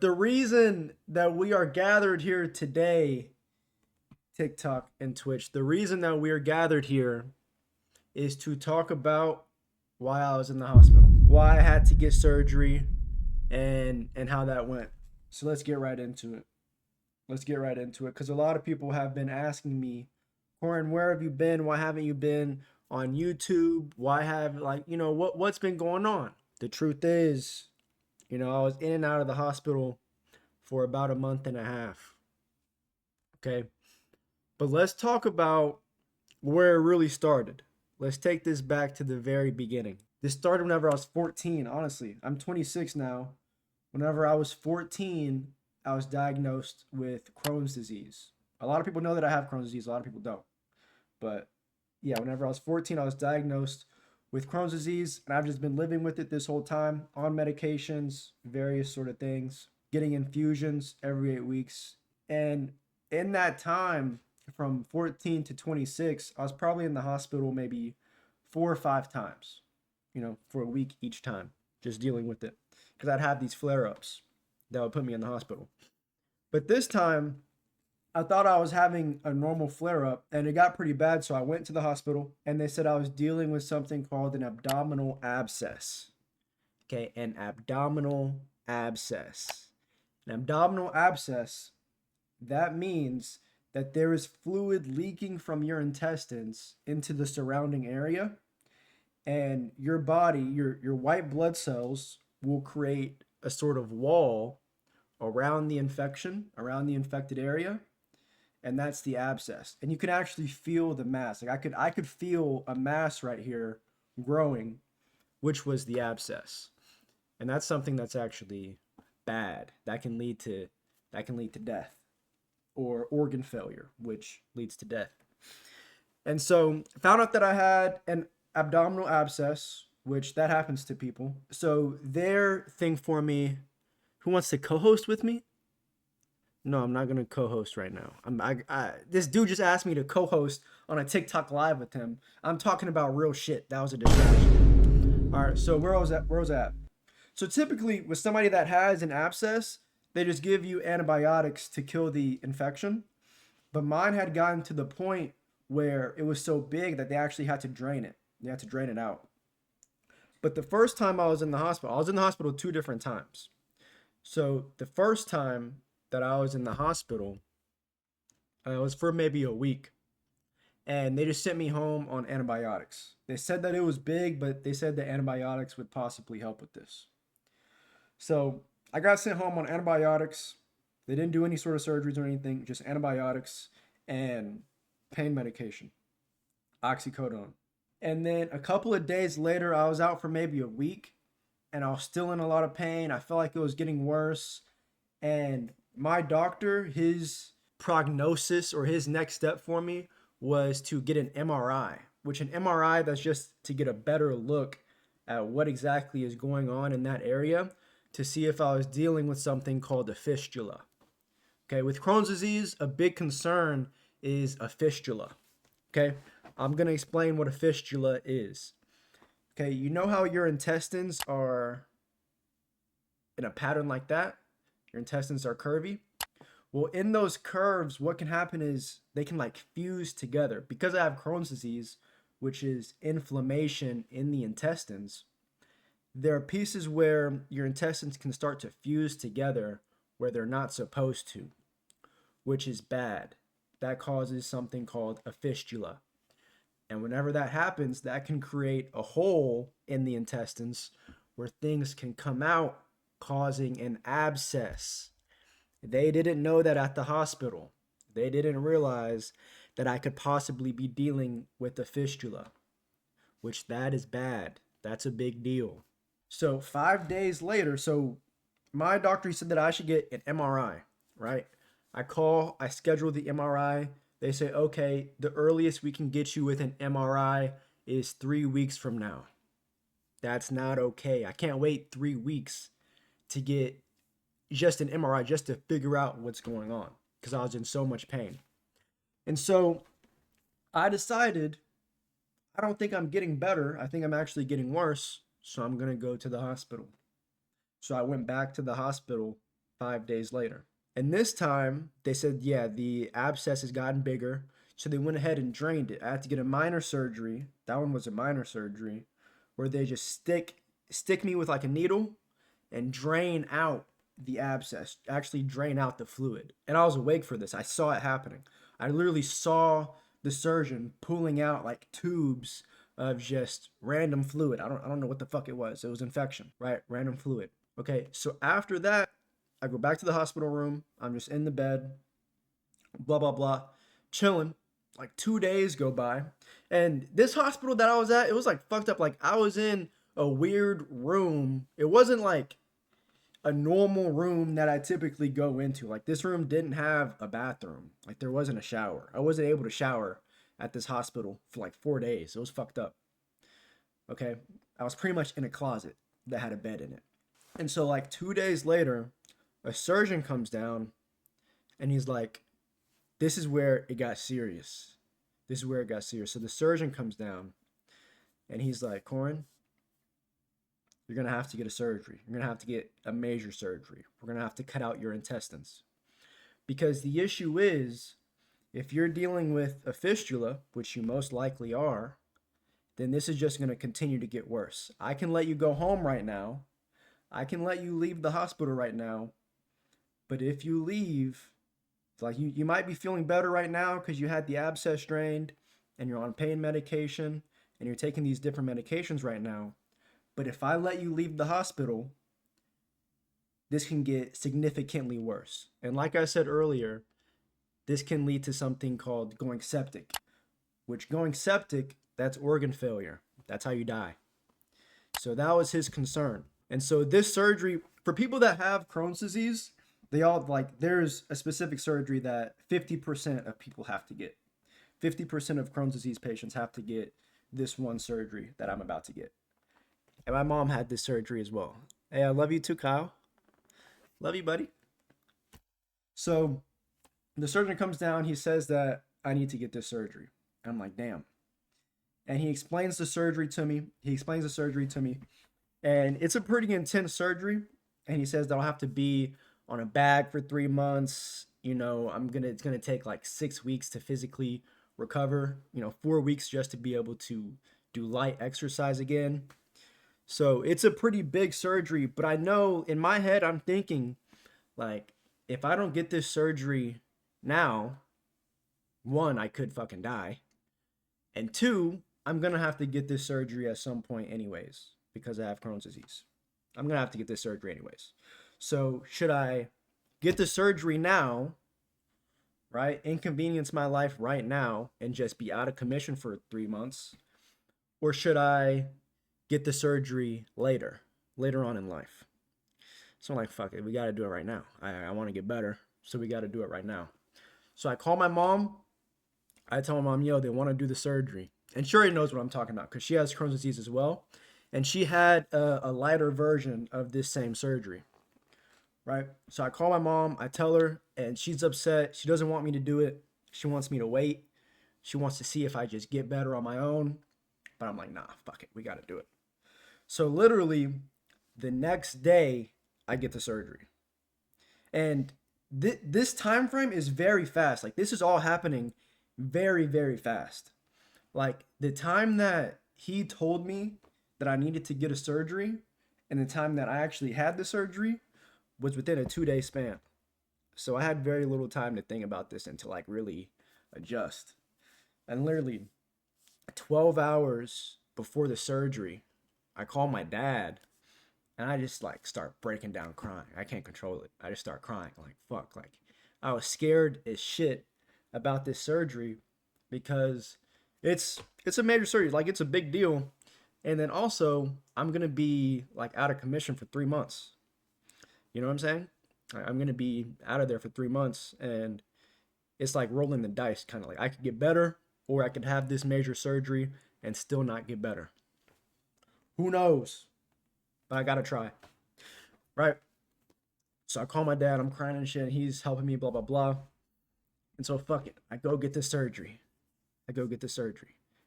The reason that we are gathered here today, TikTok and Twitch, the reason that we are gathered here is to talk about why I was in the hospital, why I had to get surgery, and how that went. So let's get right into it. Let's get right into it because a lot of people have been asking me, Koren, where have you been? Why haven't you been on YouTube? Why have what's been going on? The truth is, I was in and out of the hospital for about a month and a half. Okay. But let's talk about where it really started. Let's take this back to the very beginning. This started whenever I was 14, honestly. I'm 26 now. Whenever I was 14, I was diagnosed with Crohn's disease. A lot of people know that I have Crohn's disease, a lot of people don't. But yeah, whenever I was 14, I was diagnosed with Crohn's disease, and I've just been living with it this whole time on medications, various sort of things, getting infusions every 8 weeks. And in that time, from 14 to 26, I was probably in the hospital maybe 4 or 5 times, for a week each time, just dealing with it. Because I'd have these flare ups that would put me in the hospital. But this time, I thought I was having a normal flare up and it got pretty bad. So I went to the hospital and they said I was dealing with something called an abdominal abscess. Okay, an abdominal abscess. An abdominal abscess, that means that there is fluid leaking from your intestines into the surrounding area, and your body, your white blood cells will create a sort of wall around the infection, around the infected area, and that's the abscess. And you can actually feel the mass. Like I could feel a mass right here growing, which was the abscess. And that's something that's actually bad. That can lead to death or organ failure, which leads to death. And so found out that I had an abdominal abscess, which that happens to people. So their thing for me, who wants to co-host with me? No, I'm not gonna co-host right now. This dude just asked me to co-host on a TikTok live with him. I'm talking about real shit. That was a distraction. All right, so where was that? Where was that? So typically, with somebody that has an abscess, they just give you antibiotics to kill the infection. But mine had gotten to the point where it was so big that they actually had to drain it. They had to drain it out. But the first time I was in the hospital 2 different times. So the first time that I was in the hospital, was for maybe a week. And they just sent me home on antibiotics. They said that it was big, but they said that antibiotics would possibly help with this. So I got sent home on antibiotics. They didn't do any sort of surgeries or anything, just antibiotics and pain medication, oxycodone. And then a couple of days later, I was out for maybe a week and I was still in a lot of pain. I felt like it was getting worse. And my doctor, his prognosis or his next step for me was to get an MRI, which an MRI, that's just to get a better look at what exactly is going on in that area to see if I was dealing with something called a fistula. Okay, with Crohn's disease, a big concern is a fistula. Okay, I'm going to explain what a fistula is. Okay, you know how your intestines are in a pattern like that? Your intestines are curvy. Well, in those curves, what can happen is they can like fuse together. Because I have Crohn's disease, which is inflammation in the intestines, there are pieces where your intestines can start to fuse together where they're not supposed to, which is bad. That causes something called a fistula. And whenever that happens, that can create a hole in the intestines where things can come out, causing an abscess. They didn't know that at the hospital. They didn't realize that I could possibly be dealing with a fistula, which that is bad. That's a big deal. So 5 days later, so my doctor said that I should get an MRI, right? I schedule the MRI. They say, okay, the earliest we can get you with an MRI is 3 weeks from now. That's not okay. I can't wait 3 weeks to get just an MRI just to figure out what's going on because I was in so much pain. And so I decided I don't think I'm getting better. I think I'm actually getting worse. So I'm going to go to the hospital. So I went back to the hospital 5 days later. And this time they said, yeah, the abscess has gotten bigger. So they went ahead and drained it. I had to get a minor surgery. That one was a minor surgery where they just stick me with like a needle and drain out the abscess, actually drain out the fluid. And I was awake for this. I saw it happening. I literally saw the surgeon pulling out like tubes of just random fluid. I don't know what the fuck it was. It was infection, right? Random fluid. Okay, so after that, I go back to the hospital room. I'm just in the bed, blah blah blah, chilling. Like 2 days go by, and this hospital that I was at, it was like fucked up. Like I was in a weird room. It wasn't like a normal room that I typically go into. Like this room didn't have a bathroom. Like there wasn't a shower. I wasn't able to shower at this hospital for like 4 days. It was fucked up. Okay. I was pretty much in a closet that had a bed in it. And so like 2 days later, a surgeon comes down and he's like, this is where it got serious. This is where it got serious. So the surgeon comes down and he's like, Koren, you're going to have to get a surgery. You're going to have to get a major surgery. We're going to have to cut out your intestines. Because the issue is, if you're dealing with a fistula, which you most likely are, then this is just going to continue to get worse. I can let you go home right now. I can let you leave the hospital right now. But if you leave, like you might be feeling better right now because you had the abscess drained and you're on pain medication and you're taking these different medications right now. But if I let you leave the hospital, this can get significantly worse. And like I said earlier, this can lead to something called going septic, which going septic, that's organ failure. That's how you die. So that was his concern. And so this surgery, for people that have Crohn's disease, they all like, there's a specific surgery that 50% of people have to get. 50% of Crohn's disease patients have to get this one surgery that I'm about to get. And my mom had this surgery as well. Hey, I love you too, Kyle. Love you, buddy. So the surgeon comes down. He says that I need to get this surgery. I'm like, damn. And he explains the surgery to me. And it's a pretty intense surgery. And he says that I'll have to be on a bag for 3 months. You know, it's gonna take like 6 weeks to physically recover. 4 weeks just to be able to do light exercise again. So it's a pretty big surgery, but I know in my head, I'm thinking like, if I don't get this surgery now, one, I could fucking die. And two, I'm going to have to get this surgery at some point anyways, because I have Crohn's disease. I'm going to have to get this surgery anyways. So should I get the surgery now, right? Inconvenience my life right now and just be out of commission for 3 months? Or should I get the surgery later on in life? So I'm like, fuck it, we got to do it right now. I want to get better, so we got to do it right now. So I call my mom. I tell my mom, yo, they want to do the surgery. And she already knows what I'm talking about because she has Crohn's disease as well. And she had a lighter version of this same surgery, right? So I call my mom. I tell her, and she's upset. She doesn't want me to do it. She wants me to wait. She wants to see if I just get better on my own. But I'm like, nah, fuck it. We got to do it. So literally the next day I get the surgery. And this time frame is very fast. Like this is all happening very, very fast. Like the time that he told me that I needed to get a surgery and the time that I actually had the surgery was within a 2-day span. So I had very little time to think about this and to like really adjust. And literally 12 hours before the surgery, I call my dad and I just like start breaking down crying. I can't control it. I just start crying like fuck. Like I was scared as shit about this surgery because it's a major surgery. Like it's a big deal. And then also I'm going to be like out of commission for 3 months. You know what I'm saying? I'm going to be out of there for 3 months and it's like rolling the dice kind of like I could get better or I could have this major surgery and still not get better. Who knows? But I gotta try. Right? So I call my dad, I'm crying and shit, and he's helping me, blah, blah, blah. And so fuck it. I go get this surgery. And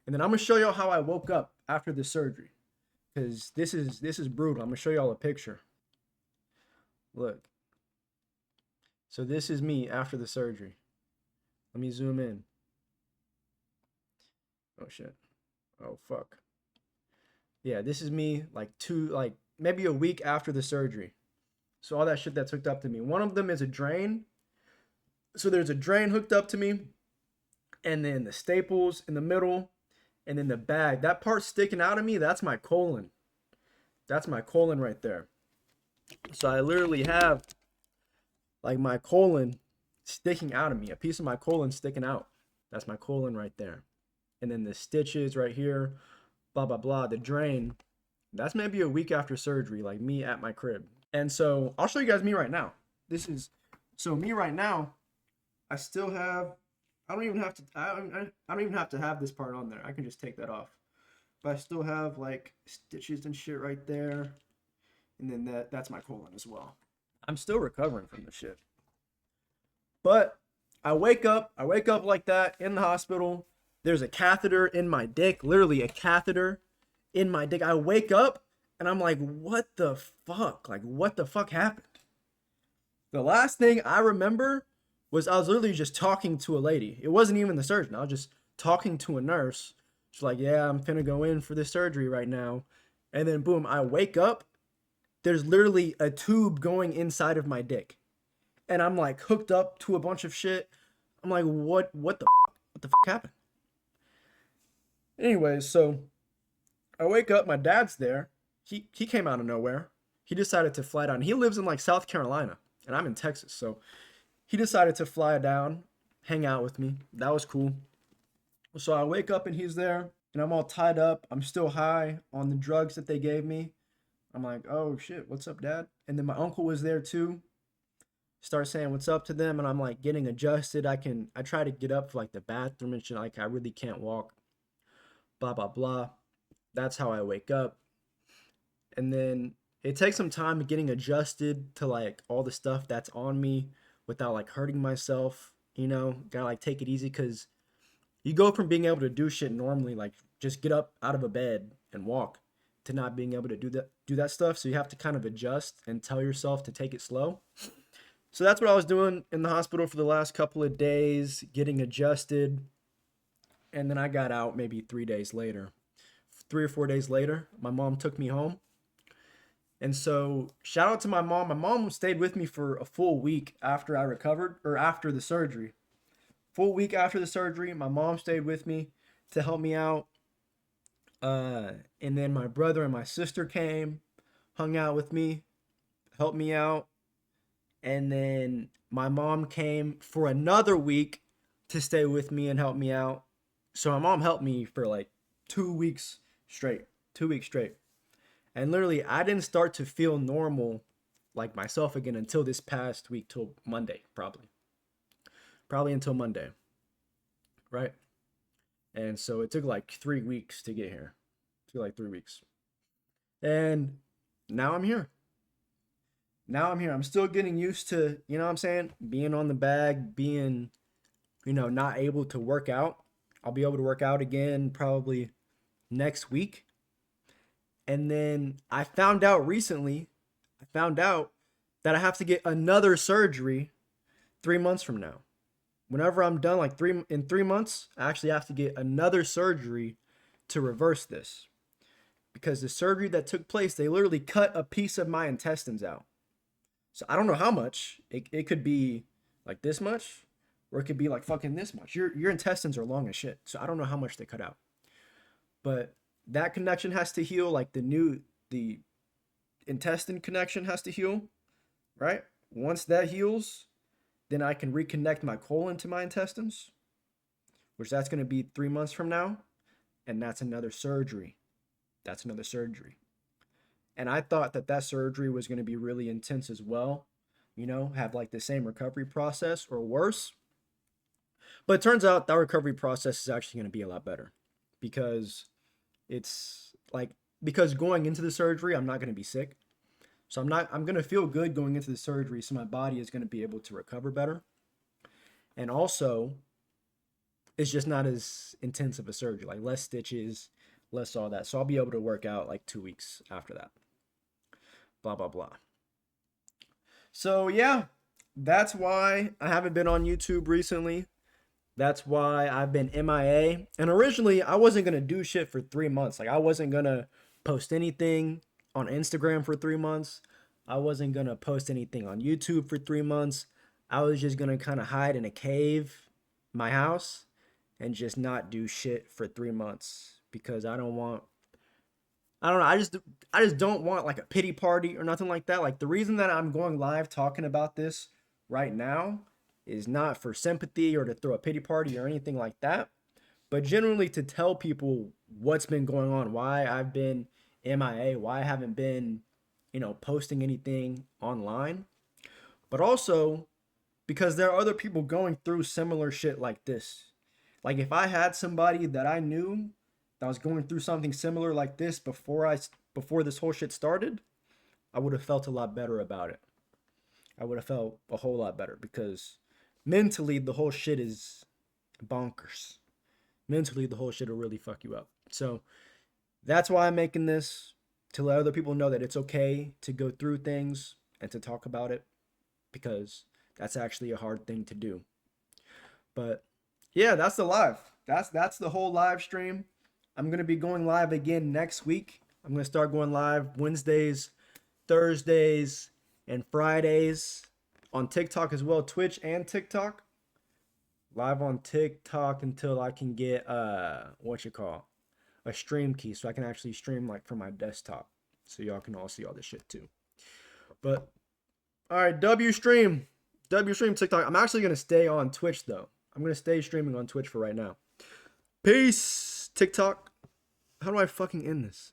then I'm gonna show y'all how I woke up after the surgery. Because this is brutal. I'm gonna show y'all a picture. Look. So this is me after the surgery. Let me zoom in. Oh shit. Oh fuck. Yeah, this is me like maybe a week after the surgery. So all that shit that's hooked up to me. One of them is a drain. So there's a drain hooked up to me, and then the staples in the middle, and then the bag. That part sticking out of me, that's my colon. That's my colon right there. So I literally have like my colon sticking out of me, a piece of my colon sticking out. That's my colon right there. And then the stitches right here, blah, blah, blah. The drain, that's maybe a week after surgery, like me at my crib. And so I'll show you guys me right now. This is, so me right now, I still have, I don't even have to, I don't even have to have this part on there. I can just take that off. But I still have like stitches and shit right there. And then that's my colon as well. I'm still recovering from the shit. But I wake up like that in the hospital. There's a catheter in my dick, literally a catheter in my dick. I wake up and I'm like, what the fuck? Like, what the fuck happened? The last thing I remember was I was literally just talking to a lady. It wasn't even the surgeon. I was just talking to a nurse. She's like, yeah, I'm finna go in for this surgery right now. And then boom, I wake up. There's literally a tube going inside of my dick. And I'm like hooked up to a bunch of shit. I'm like, what the fuck happened? Anyways, so I wake up, my dad's there. He came out of nowhere. He decided to fly down. He lives in like South Carolina, and I'm in Texas. So he decided to fly down, hang out with me. That was cool. So I wake up and he's there, and I'm all tied up. I'm still high on the drugs that they gave me. I'm like, oh shit, what's up, dad? And then my uncle was there too. Start saying what's up to them, and I'm like getting adjusted. I try to get up for like the bathroom and shit. Like I really can't walk. Blah blah blah. That's how I wake up. And then it takes some time getting adjusted to like all the stuff that's on me without like hurting myself. Gotta like take it easy because you go from being able to do shit normally, like just get up out of a bed and walk, to not being able to do that stuff. So you have to kind of adjust and tell yourself to take it slow. So that's what I was doing in the hospital for the last couple of days, getting adjusted. And then I got out maybe 3 days later. 3 or 4 days later, my mom took me home. And so shout out to my mom. My mom stayed with me for a full week after I recovered, or after the surgery. Full week after the surgery, my mom stayed with me to help me out. And then my brother and my sister came, hung out with me, helped me out. And then my mom came for another week to stay with me and help me out. So my mom helped me for like 2 weeks straight. 2 weeks straight. And literally, I didn't start to feel normal like myself again until this past week, till Monday, probably. Probably until Monday. Right? And so it took like 3 weeks to get here. It took like 3 weeks. And now I'm here. I'm still getting used to, you know what I'm saying? Being on the bag, being, not able to work out. I'll be able to work out again probably next week. And then I found out recently, that I have to get another surgery 3 months from now. Whenever I'm done, like in 3 months, I actually have to get another surgery to reverse this. Because the surgery that took place, they literally cut a piece of my intestines out. So I don't know how much. It could be like this much, or it could be like fucking this much. Your intestines are long as shit. So I don't know how much they cut out. But that connection has to heal, like the intestine connection has to heal, right? Once that heals, then I can reconnect my colon to my intestines, which that's going to be 3 months from now, and that's another surgery. And I thought that surgery was going to be really intense as well, have like the same recovery process or worse. But it turns out that recovery process is actually going to be a lot better, because because going into the surgery, I'm not going to be sick. So I'm going to feel good going into the surgery. So my body is going to be able to recover better. And also, it's just not as intense of a surgery, like less stitches, less all that. So I'll be able to work out like 2 weeks after that. Blah, blah, blah. So yeah, That's why I haven't been on YouTube recently. That's why I've been MIA. And originally, I wasn't going to do shit for 3 months. Like, I wasn't going to post anything on Instagram for 3 months. I wasn't going to post anything on YouTube for 3 months. I was just going to kind of hide in a cave, my house, and just not do shit for 3 months because I don't know. I just don't want like a pity party or nothing like that. Like the reason that I'm going live talking about this right now is not for sympathy or to throw a pity party or anything like that, but generally to tell people what's been going on, why I've been MIA, why I haven't been, posting anything online, but also because there are other people going through similar shit like this. Like if I had somebody that I knew that was going through something similar like this before this whole shit started, I would have felt a lot better about it. I would have felt a whole lot better because mentally the whole shit is bonkers. Mentally the whole shit will really fuck you up. So that's why I'm making this, to let other people know that it's okay to go through things and to talk about it, because that's actually a hard thing to do. But yeah, that's the live. That's the whole live stream. I'm gonna be going live again next week. I'm gonna start going live Wednesdays, Thursdays, and Fridays on TikTok as well, Twitch and TikTok. Live on TikTok until I can get a stream key, so I can actually stream like from my desktop, so y'all can all see all this shit too. But all right, W stream TikTok. I'm actually gonna stay on Twitch though. I'm gonna stay streaming on Twitch for right now. Peace, TikTok. How do I fucking end this?